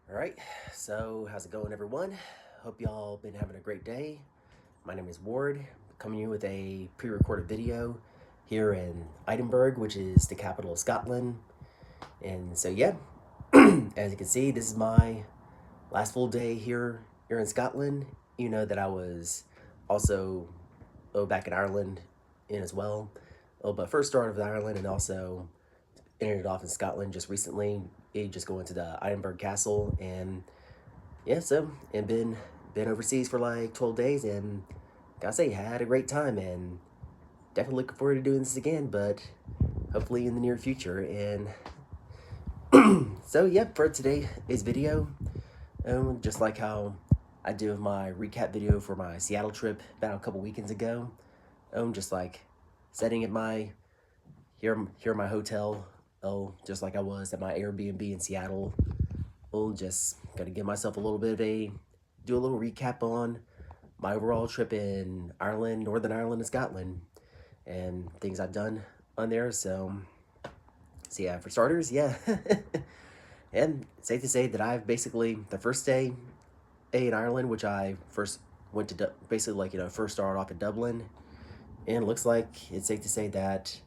All right, so how's it going, everyone? Hope y'all been having a great day. My name is Ward, coming to you with a pre recorded video here in Edinburgh, which is the capital of Scotland. And so, yeah, as you can see, this is my last full day here in Scotland. You know that I was also back in Ireland in as well. But first started with Ireland and also ended off in Scotland just recently. Just going to the Edinburgh Castle and yeah, so and been overseas for like 12 days and gotta say had a great time and definitely looking forward to doing this again, but hopefully in the near future. And so yeah, for today's video, just like how I did my recap video for my Seattle trip about a couple weekends ago, just like setting at my here in my hotel, just like I was at my Airbnb in Seattle. Just gotta give myself a little bit of do a little recap on my overall trip in Ireland, Northern Ireland, and Scotland, and things I've done on there. So yeah, for starters, yeah, and safe to say that I've basically the first day in Ireland, which I first went to basically like first started off in Dublin, and it looks like it's safe to say that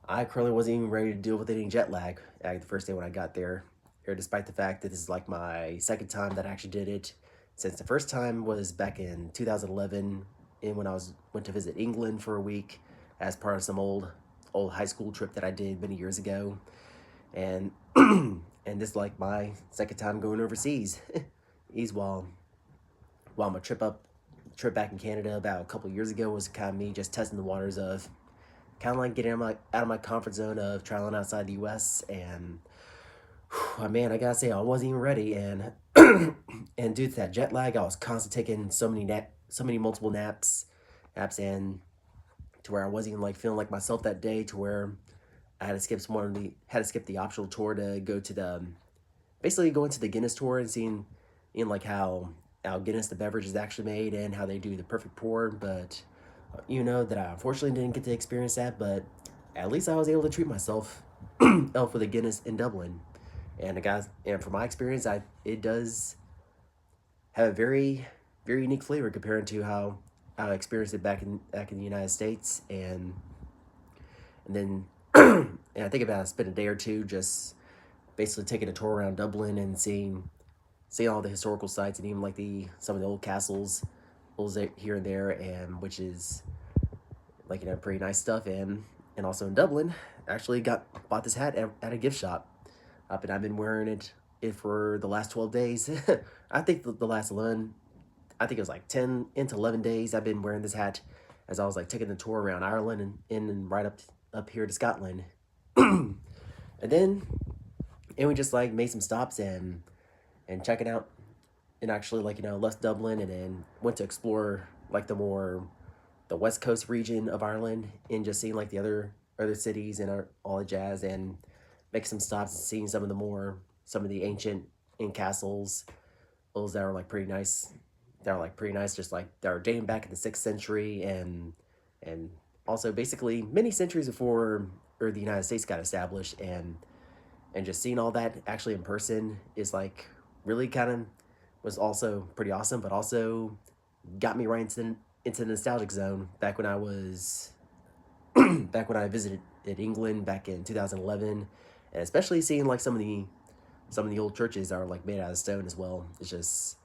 I currently wasn't even ready to deal with any jet lag the first day when I got there, or despite the fact that this is like my second time that I actually did it, since the first time was back in 2011, and when I went to visit England for a week as part of some old high school trip that I did many years ago, and and this is like my second time going overseas. Is while my trip back in Canada about a couple years ago was kind of me just testing the waters of kind of like getting out of my comfort zone of traveling outside the U.S. And man, I gotta say I wasn't even ready, and and due to that jet lag, I was constantly taking so many multiple naps, and to where I wasn't even like feeling like myself that day, to where I had to skip the optional tour to go to the basically going to the Guinness tour and seeing like how Guinness the beverage is actually made and how they do the perfect pour, but that I unfortunately didn't get to experience that, but at least I was able to treat myself for the Guinness in Dublin. And the guys, and from my experience, I it does have a very unique flavor compared to how I experienced it back in the United States, and then and I think about it, spent a day or two just basically taking a tour around Dublin and seeing all the historical sites and even like the some of the old castles here and there, and which is like pretty nice stuff. And also in Dublin, actually got bought this hat at a gift shop up, and I've been wearing it for the last 12 days. I think the last 11, I think it was like 10 into 11 days I've been wearing this hat as I was like taking the tour around Ireland and right up here to Scotland. And then and we just like made some stops and checking out and actually like left Dublin and then went to explore like the west coast region of Ireland and just seeing like the other cities and all the jazz, and make some stops and seeing some of the ancient in castles, those that are like pretty nice. That are like pretty nice, just like that are dating back in the 6th century, and also basically many centuries before or the United States got established, and just seeing all that actually in person is like really kind of was also pretty awesome, but also got me right into the nostalgic zone back when I was back when I visited England back in 2011, and especially seeing like some of the old churches are like made out of stone as well. It's just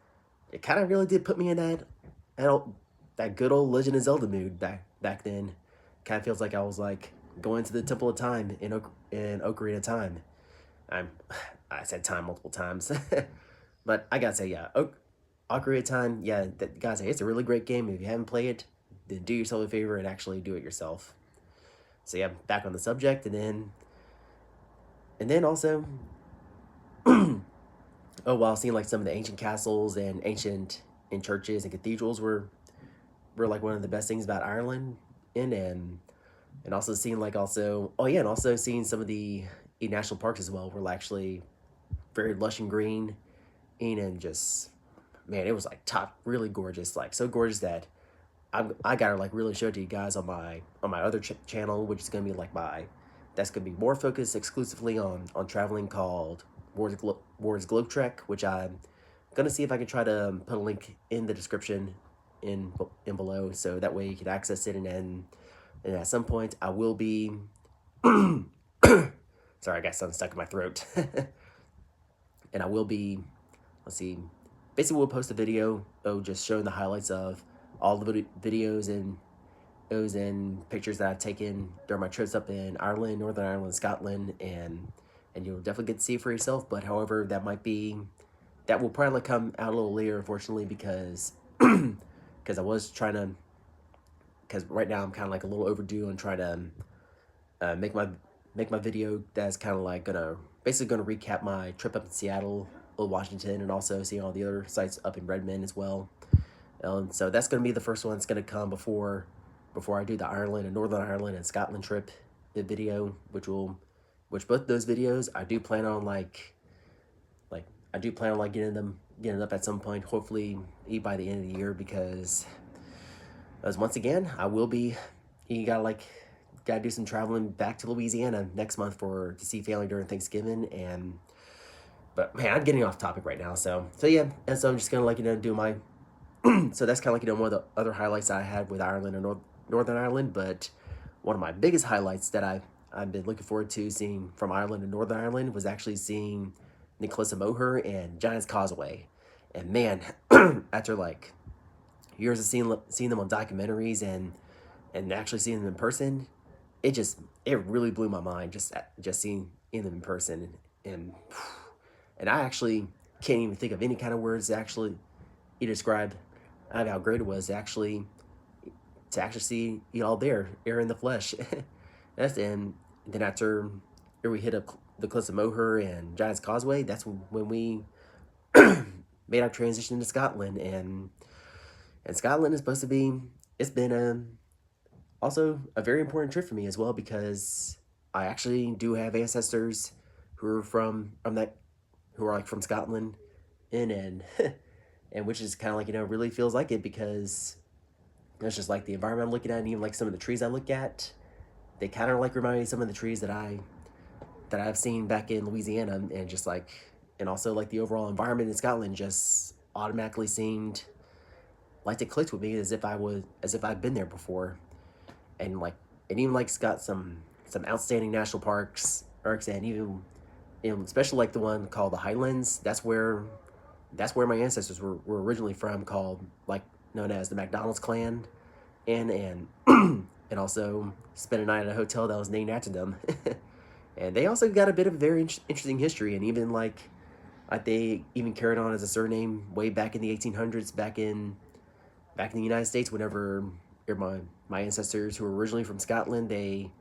it kind of really did put me in that that good old Legend of Zelda mood back then. Kind of feels like I was like going to the Temple of Time in Ocarina of Time. I'm I said time multiple times, but I gotta say yeah, Ocarina of Time. Yeah, that guys, it's a really great game. If you haven't played it, then do yourself a favor and actually do it yourself. So yeah, back on the subject, and then also, while seeing like some of the ancient castles and ancient and churches and cathedrals were like one of the best things about Ireland, and also seeing like also oh yeah, and also seeing some of the national parks as well were actually very lush and green, and just man, it was like top really gorgeous, like so gorgeous that I gotta like really show it to you guys on my other channel, which is gonna be more focused exclusively on traveling, called Ward's Globe Trek, which I'm gonna see if I can try to put a link in the description in below, so that way you can access it. And at some point I will be sorry, I got something stuck in my throat. And I will be, let's see, basically we'll post a video just showing the highlights of all the videos and pictures that I've taken during my trips up in Ireland, Northern Ireland, Scotland, and you'll definitely get to see it for yourself. But however, that will probably come out a little later, unfortunately, because because I was trying to, because right now I'm kind of like a little overdue on trying to make my video that's kind of like basically gonna recap my trip up in Seattle, Washington, and also see all the other sites up in Redmond as well. So that's gonna be the first one that's gonna come before I do the Ireland and Northern Ireland and Scotland trip video, which both those videos I do plan on getting up at some point, hopefully by the end of the year, because as once again you gotta do some traveling back to Louisiana next month to see family during Thanksgiving. But man, I'm getting off topic right now, so yeah. And so I'm just gonna do my so that's kind of one of the other highlights I had with Ireland and Northern Ireland. But one of my biggest highlights that I've been looking forward to seeing from Ireland and Northern Ireland was actually seeing Nicholas Moher and Giant's Causeway. And man, after like years of seeing them on documentaries and actually seeing them in person, it really blew my mind just seeing them in person. And I actually can't even think of any kind of words to actually describe how great it was to actually see you all there in the flesh. And then after we hit up the Cliffs of Moher and Giant's Causeway, that's when we made our transition to Scotland. And Scotland is supposed to be, it's been also a very important trip for me as well, because I actually do have ancestors who are from Scotland, and which is kind of like, really feels like it, because it's just like the environment I'm looking at, and even like some of the trees I look at, they kind of like remind me of some of the trees that I've seen back in Louisiana, and also like the overall environment in Scotland just automatically seemed like to click with me as if I've been there before. And even like it's got some outstanding national parks, and even especially like the one called the Highlands. That's where my ancestors were originally from, known as the MacDonald's clan, and and also spent a night at a hotel that was named after them. And they also got a bit of a very interesting history, and even they even carried on as a surname way back in the 1800s, back in the United States. Whenever my ancestors, who were originally from Scotland, they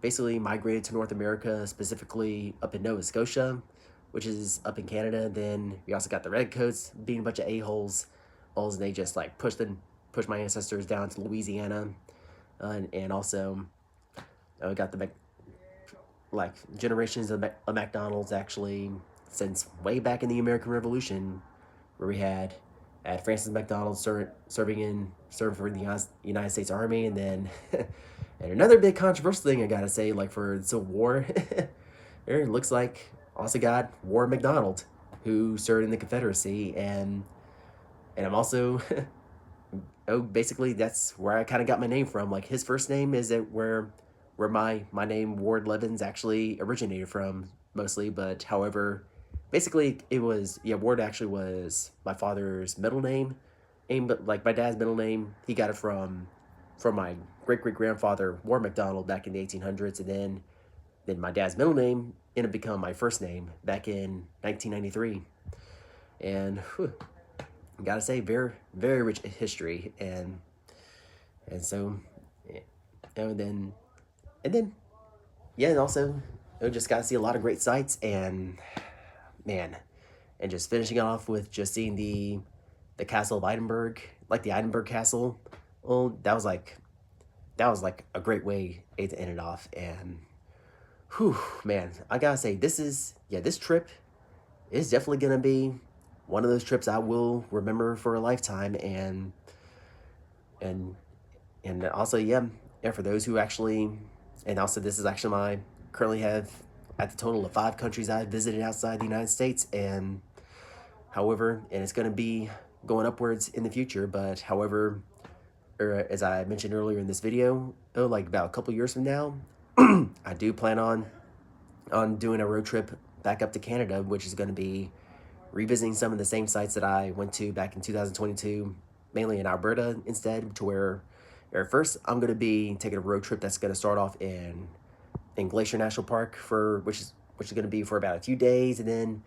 basically migrated to North America, specifically up in Nova Scotia, which is up in Canada. Then we also got the Redcoats being a bunch of a-holes, and they just pushed my ancestors down to Louisiana, and also we got the generations of McDonald's, actually, since way back in the American Revolution, where we had Francis McDonald serving for the United States Army. And then and another big controversial thing I gotta say, for the Civil War, it looks like also got Warren McDonald, who served in the Confederacy. And I'm also basically that's where I kind of got my name from. His first name is where my name Ward Levins actually originated from, mostly. But however, basically it was, Ward actually was my father's middle name, but my dad's middle name, he got it from my great-great-grandfather Ward McDonald back in the 1800s. And then my dad's middle name ended up becoming my first name back in 1993. And I gotta say, very, very rich history. And so, and then and also I just got to see a lot of great sights. And man, and just finishing off with just seeing the Castle of Edinburgh, the Edinburgh Castle. Well, that was a great way to end it off. And man, I gotta say, this trip is definitely gonna be one of those trips I will remember for a lifetime. And also, for those who actually, and also this is actually currently have at the total of 5 countries I visited outside the United States, and it's going to be going upwards in the future. But however, as I mentioned earlier in this video, like about a couple years from now, I do plan on doing a road trip back up to Canada, which is going to be revisiting some of the same sites that I went to back in 2022, mainly in Alberta instead, to where first I'm going to be taking a road trip that's going to start off in Glacier National Park which is going to be for about a few days, and then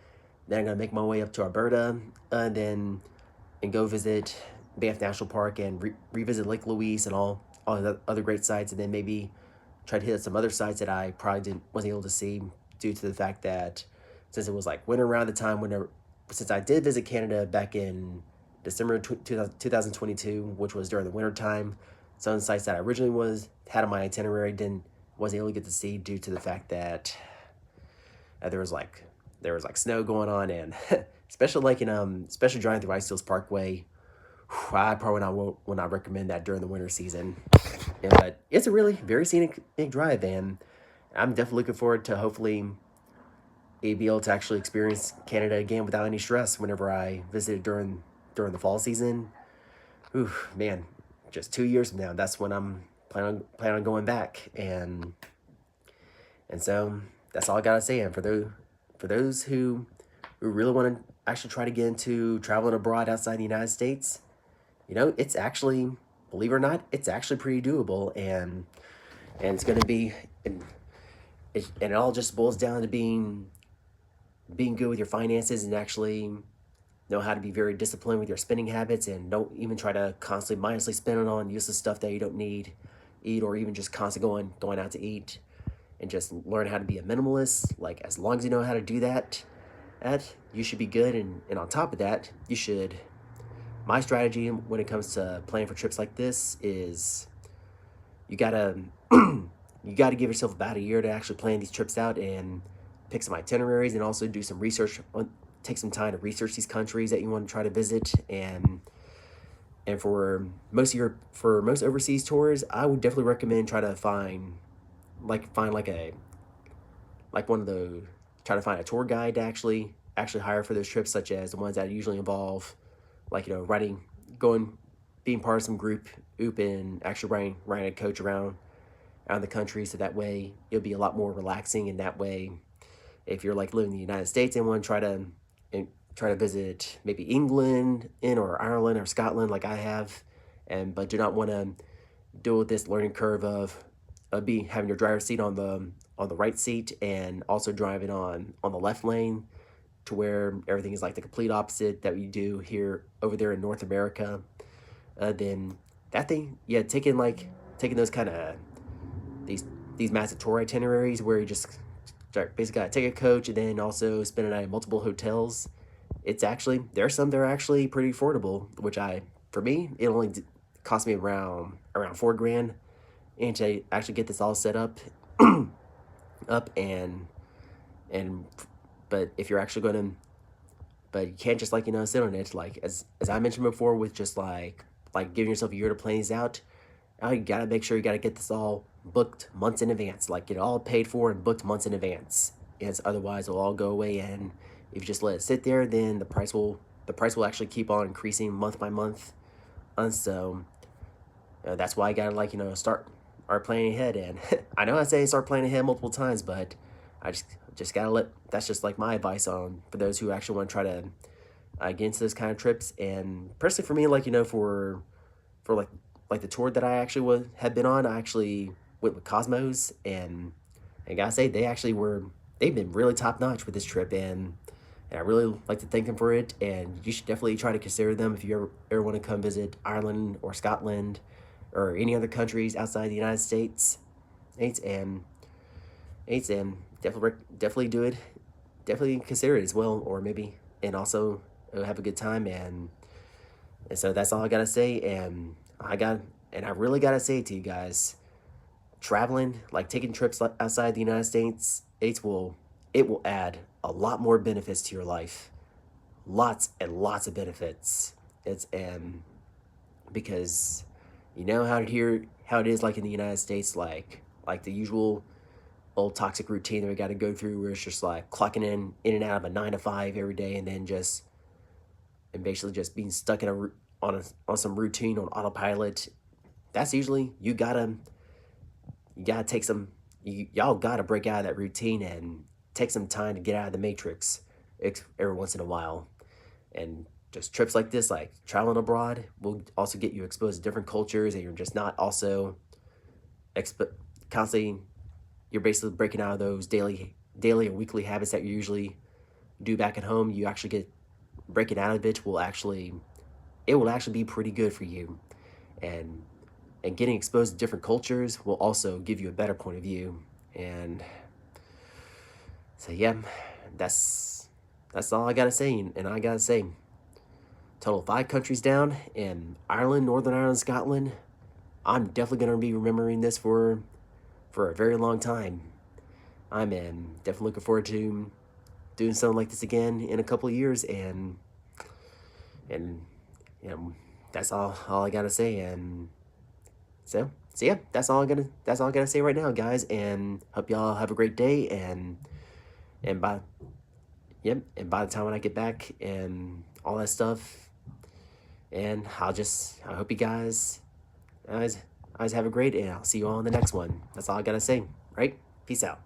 I'm going to make my way up to Alberta, and go visit Banff National Park and revisit Lake Louise and all the other great sites, and then maybe try to hit some other sites that I probably wasn't able to see due to the fact that since it was like winter around the time since I did visit Canada back in December 2022, which was during the winter time, some of the sites that I originally had on my itinerary wasn't able to get to see due to the fact that there was like snow going on, and especially driving through Ice Hills Parkway. I probably would not recommend that during the winter season. Yeah, but it's a really very scenic drive, and I'm definitely looking forward to hopefully be able to actually experience Canada again without any stress whenever I visited during the fall season. Ooh, man, just 2 years from now, that's when I'm planning on going back, and so that's all I gotta say. And for those who really want to actually try to get into traveling abroad outside the United States, it's actually, believe it or not, it's actually pretty doable, and it's going to be, and it all just boils down to being good with your finances, and actually know how to be very disciplined with your spending habits, and don't even try to constantly mindlessly spend it on useless stuff that you don't need, eat, or even just constantly going out to eat, and just learn how to be a minimalist. Like, as long as you know how to do that, you should be good. And on top of that, my strategy when it comes to planning for trips like this is you gotta give yourself about a year to actually plan these trips out and pick some itineraries, and also do some research. Take some time to research these countries that you want to try to visit, and for most overseas tours, I would definitely recommend try to find try to find a tour guide to actually hire for those trips, such as the ones that usually involve being part of some group, and actually riding a coach around the country. So that way it'll be a lot more relaxing. And that way, if you're like living in the United States and want to try to visit maybe England or Ireland or Scotland like I have, but do not want to deal with this learning curve of having your driver's seat on the right seat and also driving on the left lane, to where everything is like the complete opposite that we do over there in North America, then that thing, yeah, taking those kind of these massive tour itineraries where you just basically gotta take a coach and then also spend a night at multiple hotels. There are some that are actually pretty affordable, which for me, it only cost me around $4,000, and to actually get this all set up, and but if you're actually going to, but you can't just sit on it, like as I mentioned before, with just like giving yourself a year to plan these out. Now you gotta make sure you gotta get this all booked months in advance, like get it all paid for and booked months in advance, as otherwise it'll all go away. And if you just let it sit there, then the price will actually keep on increasing month by month. And so that's why I gotta start planning ahead. And I know I say start planning ahead multiple times, but I just gotta that's just like my advice for those who actually want to try to get into those kind of trips. And personally for me, for the tour that I actually had been on, I actually went with Cosmos, and I gotta say they've been really top notch with this trip, and I really like to thank them for it. And you should definitely try to consider them if you ever want to come visit Ireland or Scotland or any other countries outside the United States. And definitely do it. Definitely consider it as well, or maybe, and also have a good time. And so that's all I gotta say. And I really gotta say to you guys, traveling, taking trips outside the United States, it will add a lot more benefits to your life, lots and lots of benefits. Because how it is like in the United States, like the usual old toxic routine that we got to go through, where it's just like clocking in and out of a 9 to 5 every day, and then basically just being stuck in on some routine on autopilot. That's usually you gotta take some, y'all gotta break out of that routine and take some time to get out of the matrix every once in a while. And just trips like this, like traveling abroad, will also get you exposed to different cultures, and you're just not also constantly, you're basically breaking out of those daily or weekly habits that you usually do back at home. You actually get breaking out of it will actually be pretty good for you. And getting exposed to different cultures will also give you a better point of view. And so yeah, that's all I gotta say. And I gotta say, total 5 countries down in Ireland, Northern Ireland, Scotland. I'm definitely gonna be remembering this for a very long time. I'm definitely looking forward to doing something like this again in a couple of years. And you know, that's all I gotta say. And so yeah, that's all I gotta say right now, guys. And hope y'all have a great day. And by the time when I get back and all that stuff, and I hope you guys have a great day. I'll see you all in the next one. That's all I gotta say, right? Peace out.